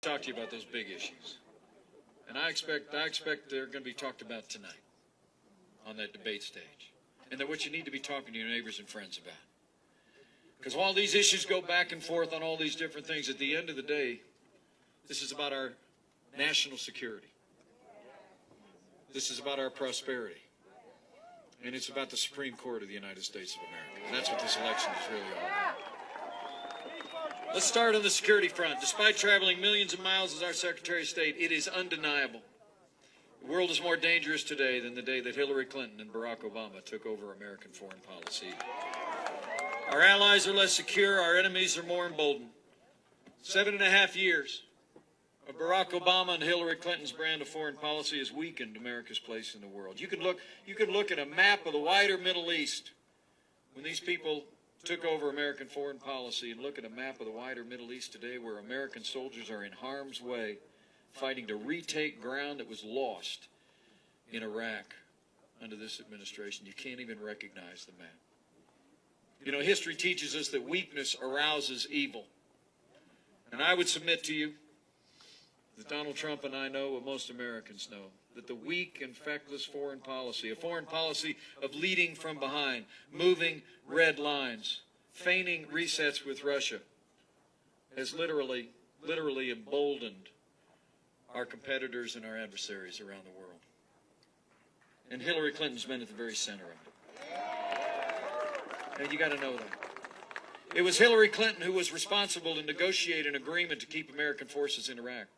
Talk to you about those big issues. And I expect they're going to be talked about tonight on that debate stage. And they're what you need to be talking to your neighbors and friends about. Because while these issues go back and forth on all these different things, at the end of the day, this is about our national security. This is about our prosperity. And it's about the Supreme Court of the United States of America. And that's what this election is really all about. Let's start on the security front. Despite traveling millions of miles as our Secretary of State, it is undeniable. The world is more dangerous today than the day that Hillary Clinton and Barack Obama took over American foreign policy. Our allies are less secure. Our enemies are more emboldened. 7.5 years of Barack Obama and Hillary Clinton's brand of foreign policy has weakened America's place in the world. You can look at a map of the wider Middle East when these people took over American foreign policy, and look at a map of the wider Middle East today where American soldiers are in harm's way fighting to retake ground that was lost in Iraq under this administration. You can't even recognize the map. You know, history teaches us that weakness arouses evil. And I would submit to you that Donald Trump and I know what most Americans know, that the weak and feckless foreign policy, a foreign policy of leading from behind, moving red lines, feigning resets with Russia, has literally emboldened our competitors and our adversaries around the world. And Hillary Clinton's been at the very center of it. And you got to know that. It was Hillary Clinton who was responsible to negotiate an agreement to keep American forces in Iraq.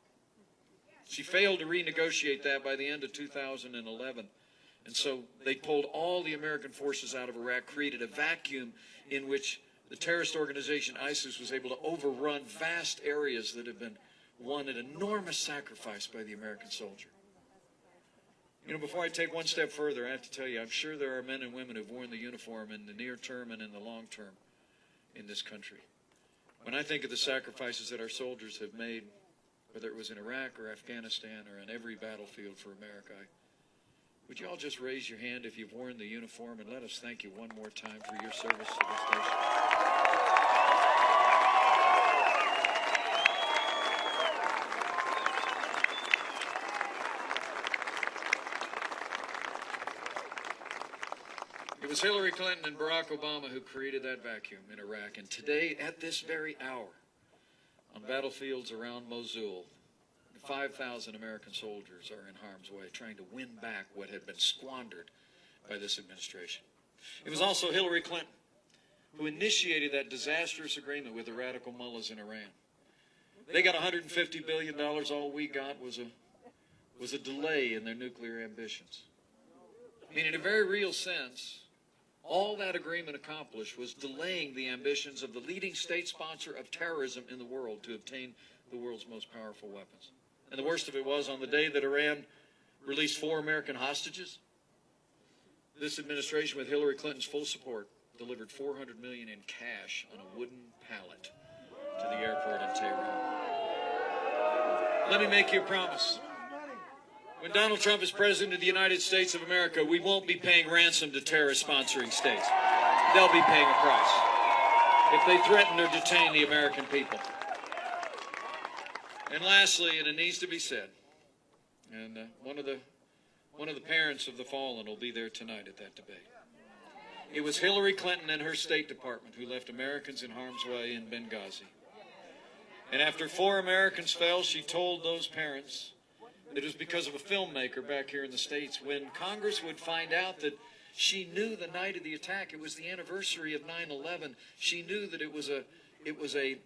She failed to renegotiate that by the end of 2011. And so they pulled all the American forces out of Iraq, created a vacuum in which the terrorist organization ISIS was able to overrun vast areas that have been won at enormous sacrifice by the American soldier. You know, before I take one step further, I have to tell you, I'm sure there are men and women who've worn the uniform in the near term and in the long term in this country. When I think of the sacrifices that our soldiers have made, whether it was in Iraq or Afghanistan or on every battlefield for America, would you all just raise your hand if you've worn the uniform, and let us thank you one more time for your service to this nation. It was Hillary Clinton and Barack Obama who created that vacuum in Iraq. And today, at this very hour, on battlefields around Mosul, 5,000 American soldiers are in harm's way trying to win back what had been squandered by this administration. It was also Hillary Clinton who initiated that disastrous agreement with the radical mullahs in Iran. They got $150 billion. All we got was a delay in their nuclear ambitions. I mean, in a very real sense, all that agreement accomplished was delaying the ambitions of the leading state sponsor of terrorism in the world to obtain the world's most powerful weapons. And the worst of it was, on the day that Iran released 4 American hostages, this administration, with Hillary Clinton's full support, delivered $400 million in cash on a wooden pallet to the airport in Tehran. Let me make you a promise. When Donald Trump is president of the United States of America, we won't be paying ransom to terrorist-sponsoring states. They'll be paying a price if they threaten or detain the American people. And lastly, and it needs to be said, and one of the parents of the fallen will be there tonight at that debate. It was Hillary Clinton and her State Department who left Americans in harm's way in Benghazi. And after 4 Americans fell, she told those parents that it was because of a filmmaker back here in the States. When Congress would find out that she knew the night of the attack, it was the anniversary of 9/11, she knew that it was a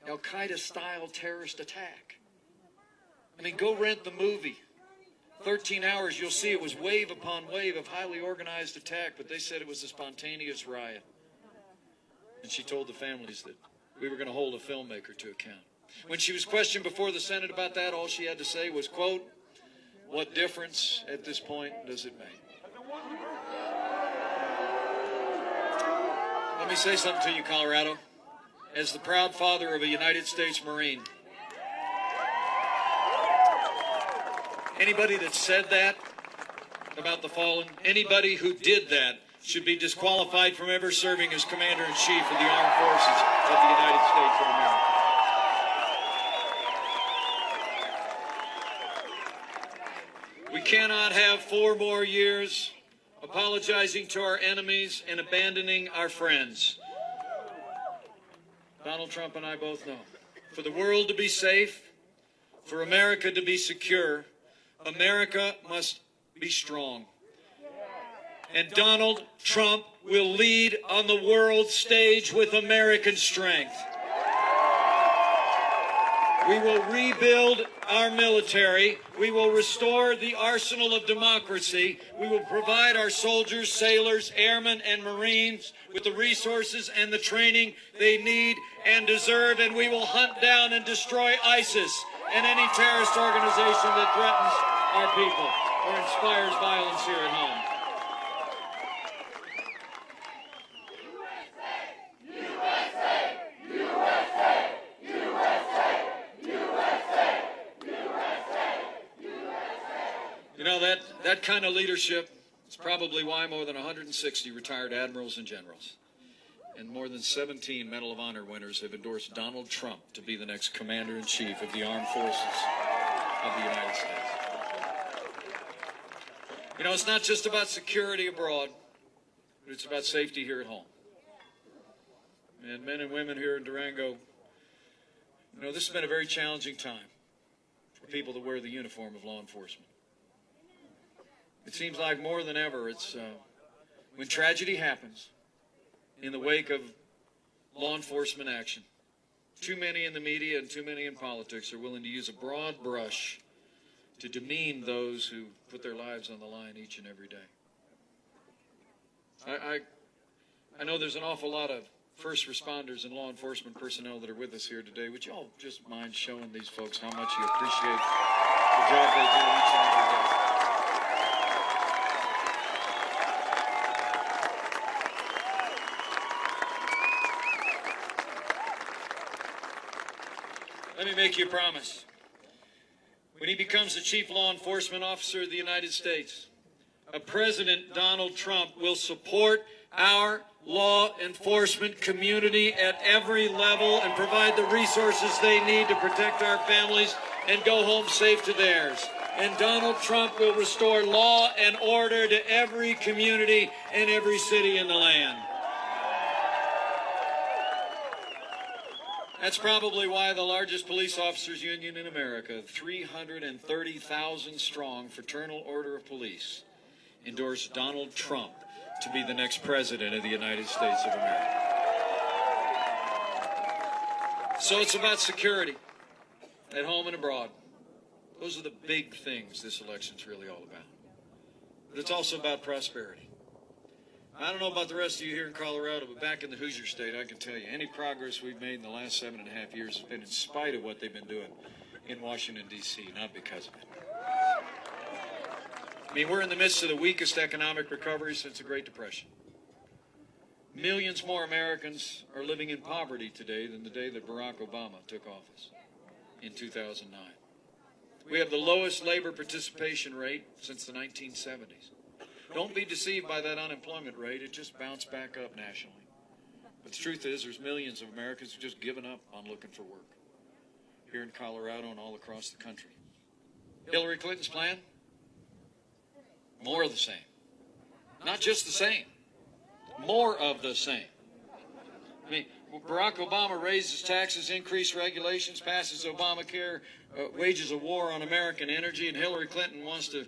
Al-Qaeda-style terrorist attack. I mean, go rent the movie. 13 hours, you'll see it was wave upon wave of highly organized attack, but they said it was a spontaneous riot. And she told the families that we were going to hold a filmmaker to account. When she was questioned before the Senate about that, all she had to say was, quote, "What difference at this point does it make?" Let me say something to you, Colorado. As the proud father of a United States Marine, anybody that said that about the fallen, anybody who did that should be disqualified from ever serving as Commander-in-Chief of the Armed Forces of the United States of America. We cannot have 4 more years apologizing to our enemies and abandoning our friends. Donald Trump and I both know, for the world to be safe, for America to be secure, America must be strong. And Donald Trump will lead on the world stage with American strength. We will rebuild our military. We will restore the arsenal of democracy. We will provide our soldiers, sailors, airmen, and Marines with the resources and the training they need and deserve. And we will hunt down and destroy ISIS and any terrorist organization that threatens our people or inspires violence here at home. You know, that kind of leadership is probably why more than 160 retired admirals and generals and more than 17 Medal of Honor winners have endorsed Donald Trump to be the next Commander-in-Chief of the Armed Forces of the United States. You know, it's not just about security abroad, but it's about safety here at home. And men and women here in Durango, you know, this has been a very challenging time for people that wear the uniform of law enforcement. It seems like more than ever, it's when tragedy happens in the wake of law enforcement action, too many in the media and too many in politics are willing to use a broad brush to demean those who put their lives on the line each and every day. I know there's an awful lot of first responders and law enforcement personnel that are with us here today. Would you all just mind showing these folks how much you appreciate the job they do each and every day? Let me make you a promise. When he becomes the chief law enforcement officer of the United States, President Donald Trump will support our law enforcement community at every level and provide the resources they need to protect our families and go home safe to theirs. And Donald Trump will restore law and order to every community and every city in the land. That's probably why the largest police officers union in America, 330,000 strong Fraternal Order of Police, endorsed Donald Trump to be the next president of the United States of America. So it's about security at home and abroad. Those are the big things this election's really all about. But it's also about prosperity. I don't know about the rest of you here in Colorado, but back in the Hoosier State, I can tell you, any progress we've made in the last 7.5 years has been in spite of what they've been doing in Washington, D.C., not because of it. I mean, we're in the midst of the weakest economic recovery since the Great Depression. Millions more Americans are living in poverty today than the day that Barack Obama took office in 2009. We have the lowest labor participation rate since the 1970s. Don't be deceived by that unemployment rate. It just bounced back up nationally. But the truth is, there's millions of Americans who've just given up on looking for work here in Colorado and all across the country. Hillary Clinton's plan? More of the same. Not just the same. More of the same. I mean, Barack Obama raises taxes, increased regulations, passes Obamacare, wages a war on American energy, and Hillary Clinton wants to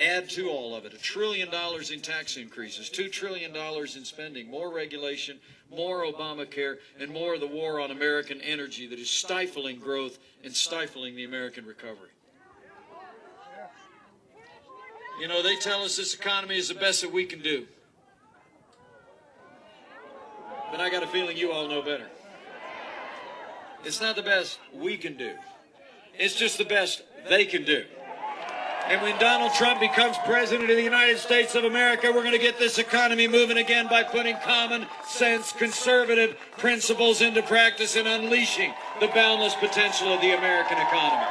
add to all of it $1 trillion in tax increases, $2 trillion in spending, more regulation, more Obamacare, and more of the war on American energy that is stifling growth and stifling the American recovery. You know, they tell us this economy is the best that we can do. But I got a feeling you all know better. It's not the best we can do. It's just the best they can do. And when Donald Trump becomes president of the United States of America, we're going to get this economy moving again by putting common sense, conservative principles into practice and unleashing the boundless potential of the American economy.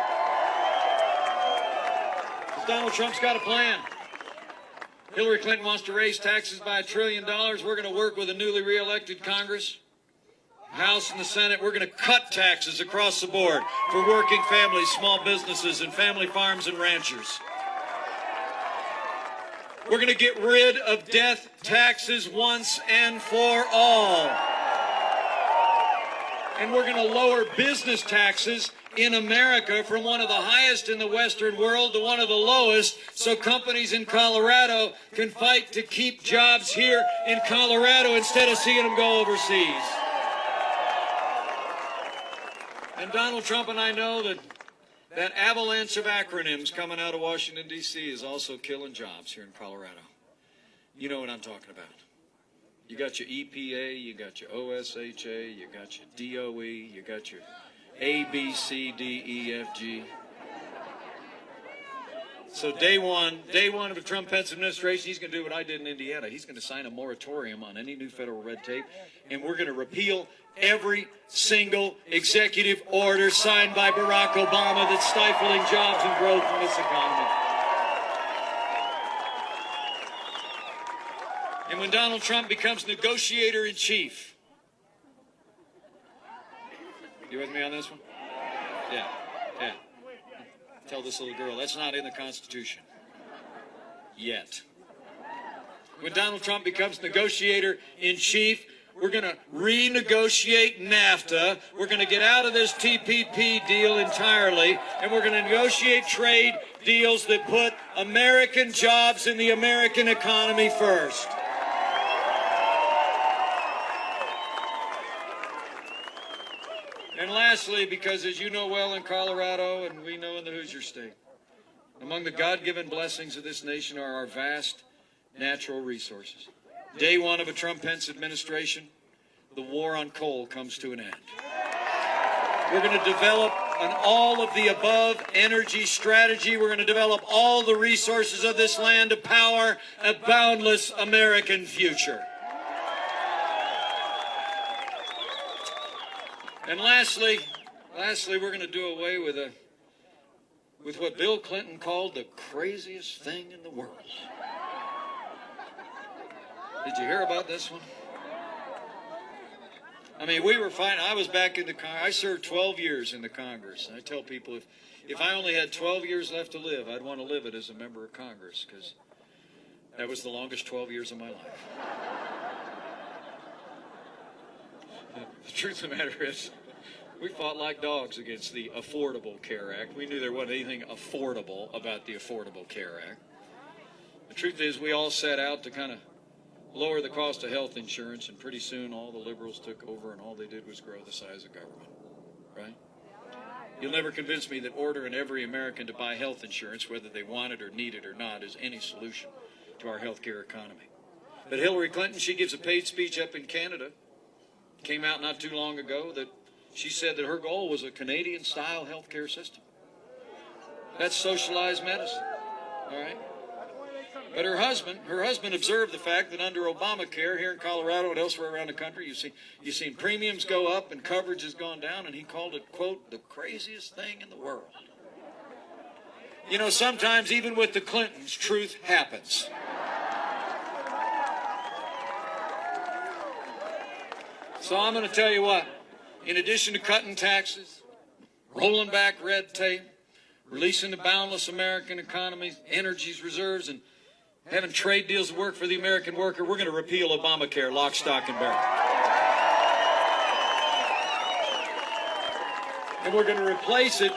Because Donald Trump's got a plan. Hillary Clinton wants to raise taxes by $1 trillion. We're going to work with a newly re-elected Congress, House and the Senate. We're going to cut taxes across the board for working families, small businesses, and family farms and ranchers. We're going to get rid of death taxes once and for all. And we're going to lower business taxes in America from one of the highest in the Western world to one of the lowest, so companies in Colorado can fight to keep jobs here in Colorado instead of seeing them go overseas. And Donald Trump and I know that avalanche of acronyms coming out of Washington, D.C. is also killing jobs here in Colorado. You know what I'm talking about. You got your EPA, you got your OSHA, you got your DOE, you got your A, B, C, D, E, F, G. So day one of the Trump-Pence administration, he's going to do what I did in Indiana. He's going to sign a moratorium on any new federal red tape, and we're going to repeal every single executive order signed by Barack Obama that's stifling jobs and growth in this economy. And when Donald Trump becomes negotiator in chief, you with me on this one? Yeah. Tell this little girl, that's not in the Constitution. Yet. When Donald Trump becomes negotiator in chief, we're going to renegotiate NAFTA. We're going to get out of this TPP deal entirely, and we're going to negotiate trade deals that put American jobs in the American economy first. And lastly, because as you know well in Colorado and we know in the Hoosier State, among the God-given blessings of this nation are our vast natural resources. Day one of a Trump-Pence administration, the war on coal comes to an end. We're going to develop an all-of-the-above energy strategy. We're going to develop all the resources of this land to power a boundless American future. And lastly, we're going to do away with what Bill Clinton called the craziest thing in the world. Did you hear about this one? I mean, we were fine. I was back in the Congress. I served 12 years in the Congress. I tell people if I only had 12 years left to live, I'd want to live it as a member of Congress, because that was the longest 12 years of my life. The truth of the matter is, we fought like dogs against the Affordable Care Act. We knew there wasn't anything affordable about the Affordable Care Act. The truth is, we all set out to kind of lower the cost of health insurance, and pretty soon all the liberals took over, and all they did was grow the size of government, right? You'll never convince me that ordering every American to buy health insurance, whether they want it or need it or not, is any solution to our health care economy. But Hillary Clinton, she gives a paid speech up in Canada. Came out not too long ago that she said that her goal was a Canadian-style health care system. That's socialized medicine, all right? But her husband observed the fact that under Obamacare here in Colorado and elsewhere around the country, you've seen premiums go up and coverage has gone down, and he called it, quote, the craziest thing in the world. You know, sometimes even with the Clintons, truth happens. So I'm going to tell you what, in addition to cutting taxes, rolling back red tape, releasing the boundless American economy, energy's reserves, and having trade deals that work for the American worker, we're going to repeal Obamacare, lock, stock, and barrel. And we're going to replace it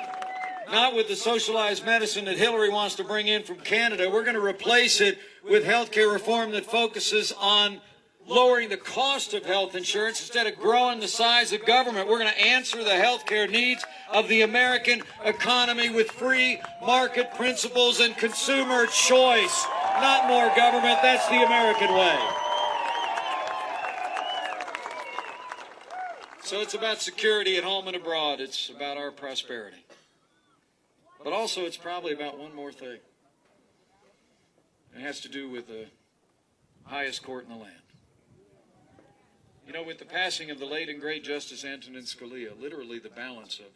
not with the socialized medicine that Hillary wants to bring in from Canada. We're going to replace it with health care reform that focuses on lowering the cost of health insurance instead of growing the size of government. We're going to answer the health care needs of the American economy with free market principles and consumer choice. Not more government. That's the American way. So it's about security at home and abroad. It's about our prosperity. But also it's probably about one more thing. It has to do with the highest court in the land. You know, with the passing of the late and great Justice Antonin Scalia, literally the balance of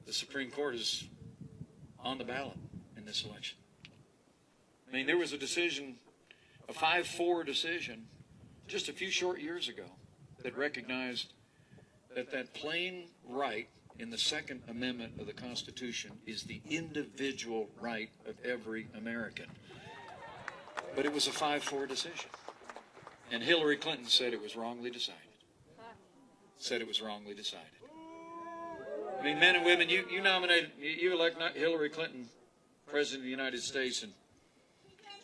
the Supreme Court is on the ballot in this election. I mean, there was a decision, a 5-4 decision, just a few short years ago that recognized that plain right in the Second Amendment of the Constitution is the individual right of every American. But it was a 5-4 decision. And Hillary Clinton said it was wrongly decided. Said it was wrongly decided. I mean, men and women, you elect Hillary Clinton President of the United States, and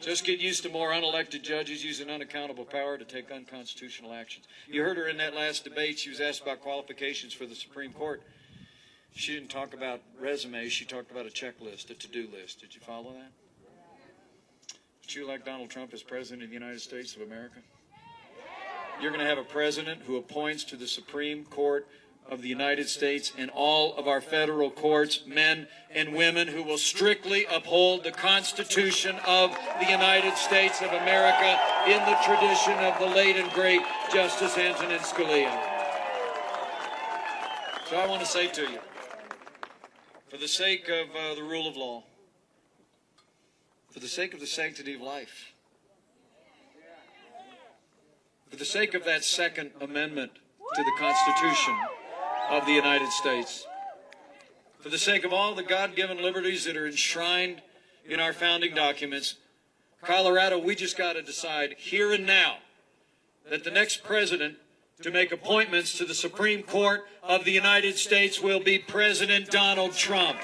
just get used to more unelected judges using unaccountable power to take unconstitutional actions. You heard her in that last debate. She was asked about qualifications for the Supreme Court. She didn't talk about resumes. She talked about a checklist, a to-do list. Did you follow that? Did you elect Donald Trump as President of the United States of America? You're going to have a president who appoints to the Supreme Court of the United States and all of our federal courts men and women who will strictly uphold the Constitution of the United States of America in the tradition of the late and great Justice Antonin Scalia. So I want to say to you, for the sake of the rule of law, for the sake of the sanctity of life, for the sake of that Second Amendment to the Constitution of the United States, for the sake of all the God-given liberties that are enshrined in our founding documents, Colorado, we just got to decide here and now that the next president to make appointments to the Supreme Court of the United States will be President Donald Trump.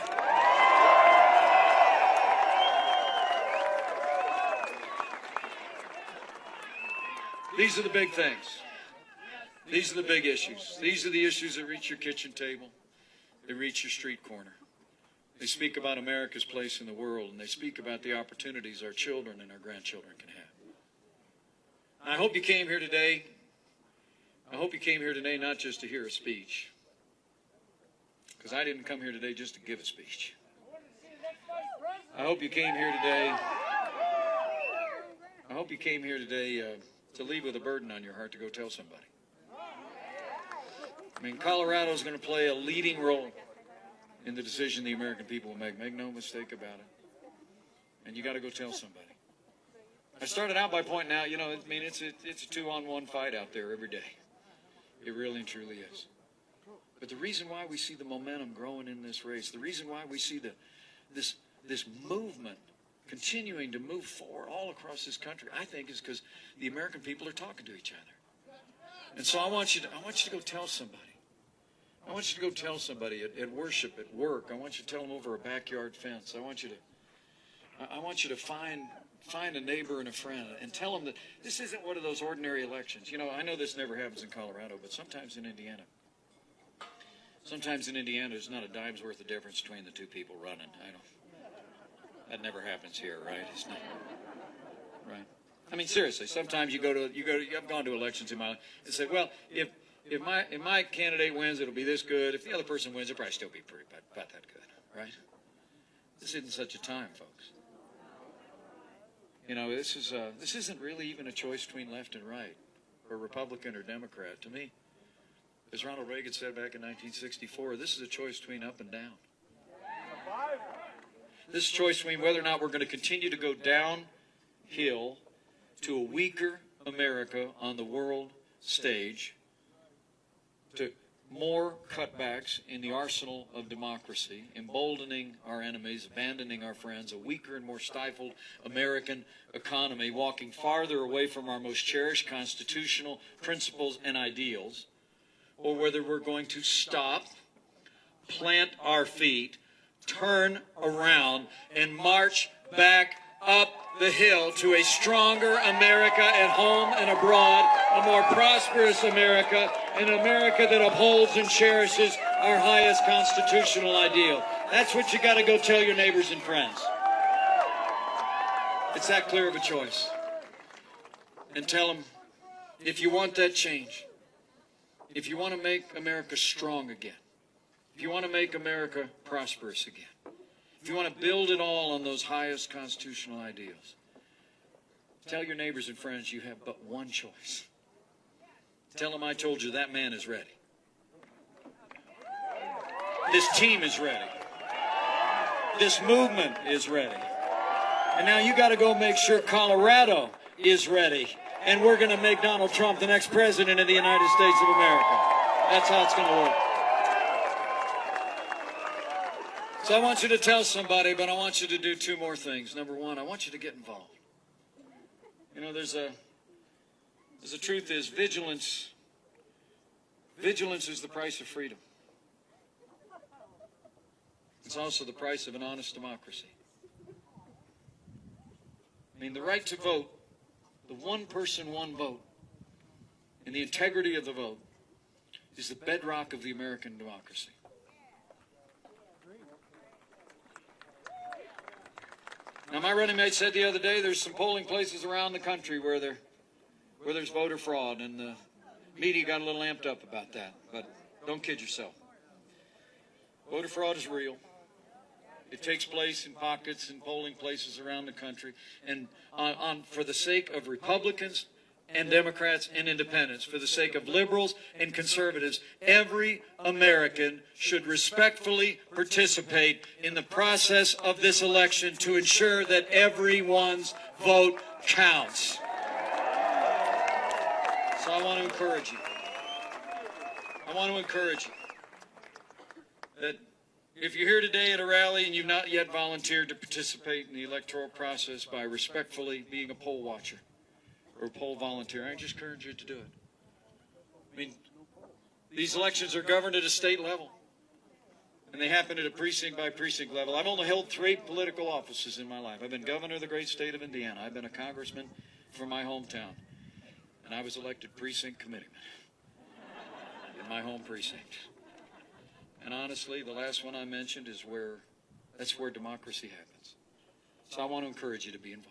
These are the big things. These are the big issues. These are the issues that reach your kitchen table. They reach your street corner. They speak about America's place in the world, and they speak about the opportunities our children and our grandchildren can have. And I hope you came here today. I hope you came here today not just to hear a speech, because I didn't come here today just to give a speech. I hope you came here today. I hope you came here today to leave with a burden on your heart to go tell somebody. I mean, Colorado is going to play a leading role in the decision the American people will make. Make no mistake about it. And you got to go tell somebody. I started out by pointing out, it's a 2-on-1 fight out there every day. It really and truly is. But the reason why we see the momentum growing in this race, the reason why we see this movement continuing to move forward all across this country, I think is because the American people are talking to each other. And so I want you to go tell somebody. I want you to go tell somebody at worship, at work. I want you to tell them over a backyard fence. I want you to find a neighbor and a friend and tell them that this isn't one of those ordinary elections. I know this never happens in Colorado, but sometimes in Indiana. Sometimes in Indiana, there's not a dime's worth of difference between the two people running. That never happens here, right? It's not, right? I mean, seriously. Sometimes I've gone to elections in my life and say, well, if my candidate wins, it'll be this good. If the other person wins, it'll probably still be about that good, right? This isn't such a time, folks. This isn't really even a choice between left and right, or Republican or Democrat. To me, as Ronald Reagan said back in 1964, this is a choice between up and down. This is a choice between whether or not we're going to continue to go downhill to a weaker America on the world stage, to more cutbacks in the arsenal of democracy, emboldening our enemies, abandoning our friends, a weaker and more stifled American economy, walking farther away from our most cherished constitutional principles and ideals, or whether we're going to stop, plant our feet, turn around, and march back up the hill to a stronger America at home and abroad, a more prosperous America, an America that upholds and cherishes our highest constitutional ideal. That's what you got to go tell your neighbors and friends. It's that clear of a choice. And tell them, if you want that change, if you want to make America strong again, if you want to make America prosperous again, if you want to build it all on those highest constitutional ideals, tell your neighbors and friends you have but one choice. Tell them I told you that man is ready. This team is ready. This movement is ready. And now you got to go make sure Colorado is ready. And we're going to make Donald Trump the next president of the United States of America. That's how it's going to work. So I want you to tell somebody, but I want you to do two more things. Number one, I want you to get involved. You know, there's a truth is vigilance is the price of freedom. It's also the price of an honest democracy. I mean, the right to vote, the one person, one vote, and the integrity of the vote is the bedrock of the American democracy. Now, my running mate said the other day there's some polling places around the country where there's voter fraud, and the media got a little amped up about that. But don't kid yourself. Voter fraud is real. It takes place in pockets and polling places around the country. And for the sake of Republicans and Democrats and independents, for the sake of liberals and conservatives, every American should respectfully participate in the process of this election to ensure that everyone's vote counts. So I want to encourage you. That if you're here today at a rally and you've not yet volunteered to participate in the electoral process by respectfully being a poll watcher or a poll volunteer, I just encourage you to do it. I mean, these elections are governed at a state level, and they happen at a precinct by precinct level. I've only held 3 political offices in my life. I've been governor of the great state of Indiana. I've been a congressman from my hometown, and I was elected precinct committeeman in my home precinct. And honestly, the last one I mentioned is that's where democracy happens. So I want to encourage you to be involved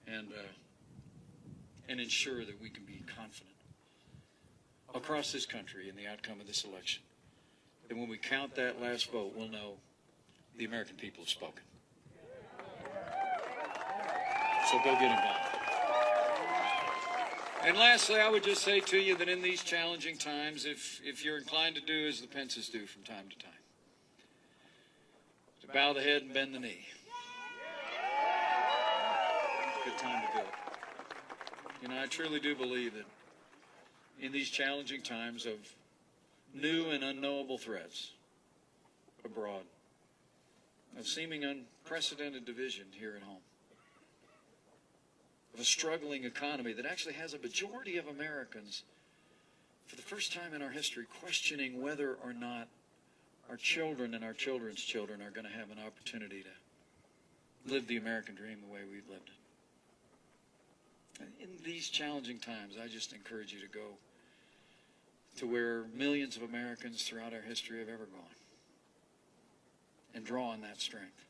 and ensure that we can be confident across this country in the outcome of this election. And when we count that last vote, we'll know the American people have spoken. So go get involved. And lastly, I would just say to you that in these challenging times, if you're inclined to do as the Pences do from time to time, to bow the head and bend the knee, good time to do it. You know, I truly do believe that in these challenging times of new and unknowable threats abroad, of seeming unprecedented division here at home, of a struggling economy that actually has a majority of Americans, for the first time in our history, questioning whether or not our children and our children's children are going to have an opportunity to live the American dream the way we've lived it. And in these challenging times, I just encourage you to go to where millions of Americans throughout our history have ever gone and draw on that strength.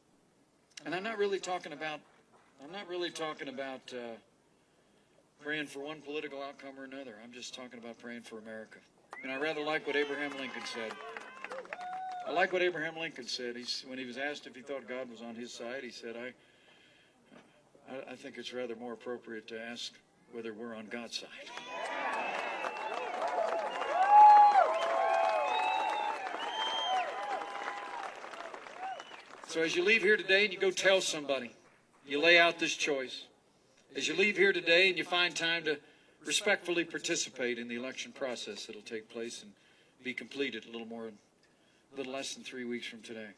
And I'm not really talking about praying for one political outcome or another. I'm just talking about praying for America. And I rather like what Abraham Lincoln said. I like what Abraham Lincoln said. When he was asked if he thought God was on his side, he said, I think it's rather more appropriate to ask whether we're on God's side. So as you leave here today and you go tell somebody, you lay out this choice. As you leave here today and you find time to respectfully participate in the election process that will take place and be completed a little less than 3 weeks from today.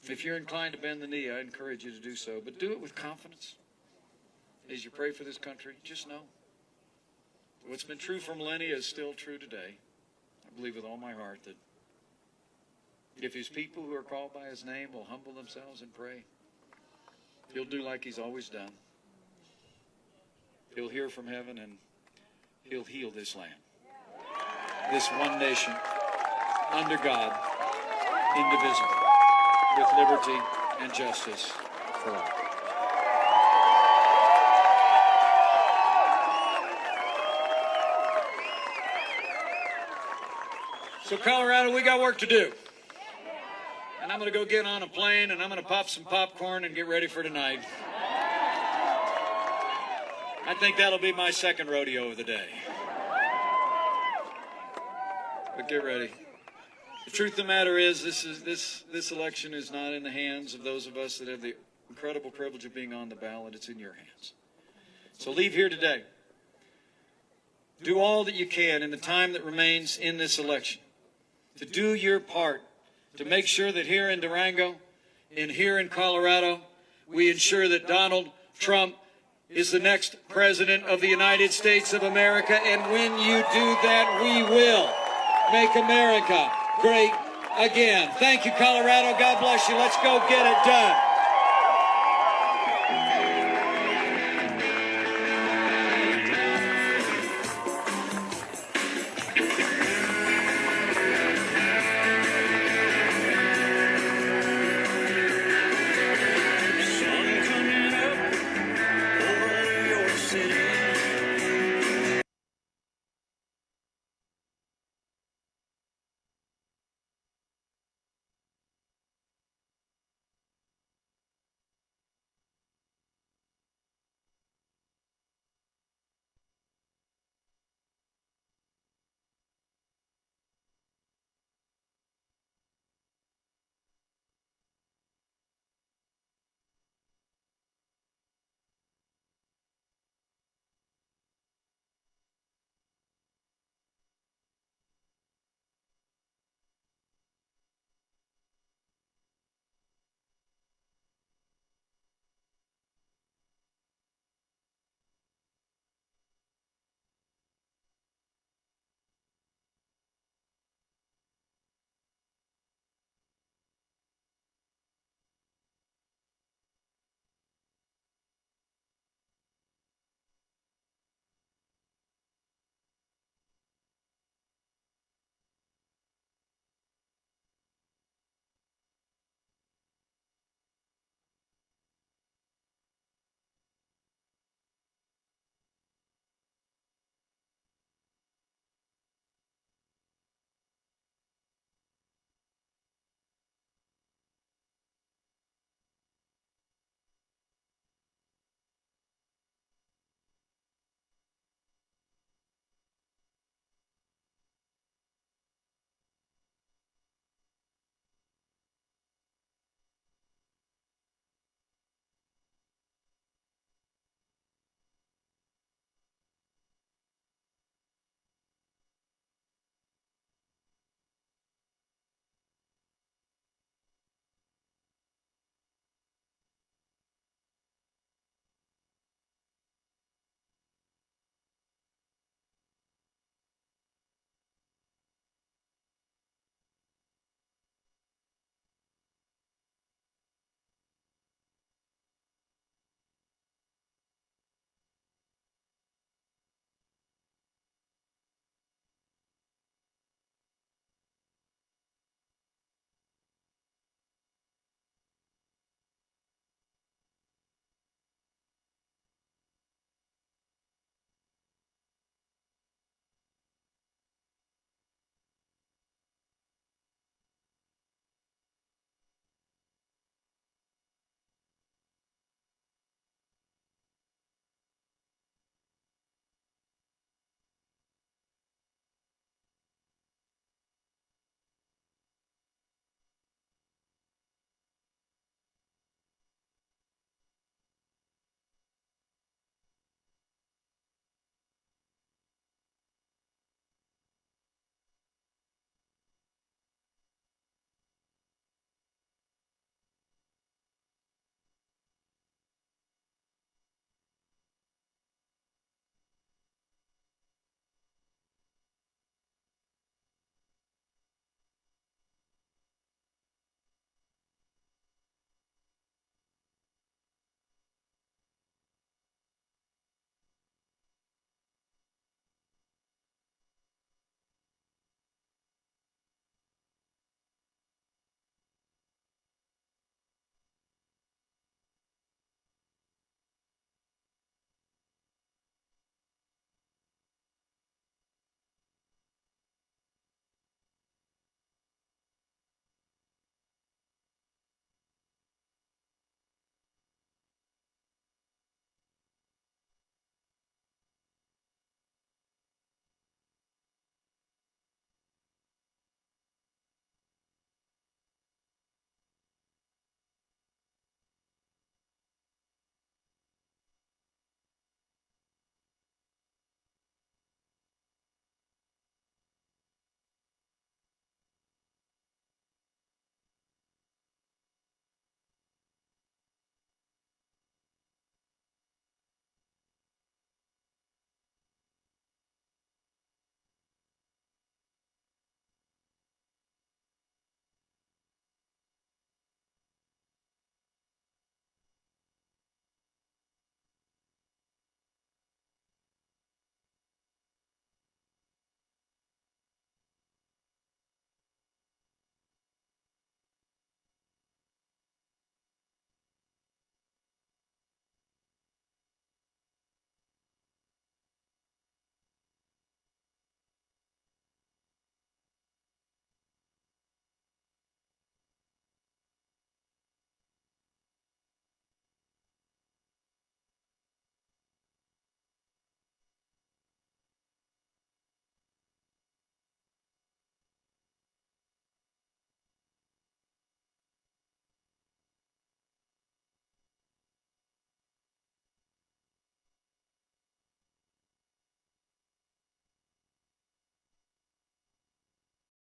If you're inclined to bend the knee, I encourage you to do so. But do it with confidence. As you pray for this country, just know what's been true for millennia is still true today. I believe with all my heart that if his people who are called by his name will humble themselves and pray, he'll do like he's always done. He'll hear from heaven and he'll heal this land. This one nation, under God, indivisible, with liberty and justice for all. So Colorado, we got work to do. And I'm going to go get on a plane and I'm going to pop some popcorn and get ready for tonight. I think that'll be my second rodeo of the day. But get ready. The truth of the matter is, this election is not in the hands of those of us that have the incredible privilege of being on the ballot. It's in your hands. So leave here today. Do all that you can in the time that remains in this election to do your part to make sure that here in Durango and here in Colorado, we ensure that Donald Trump is the next President of the United States of America, and when you do that, we will make America great again. Thank you, Colorado. God bless you. Let's go get it done.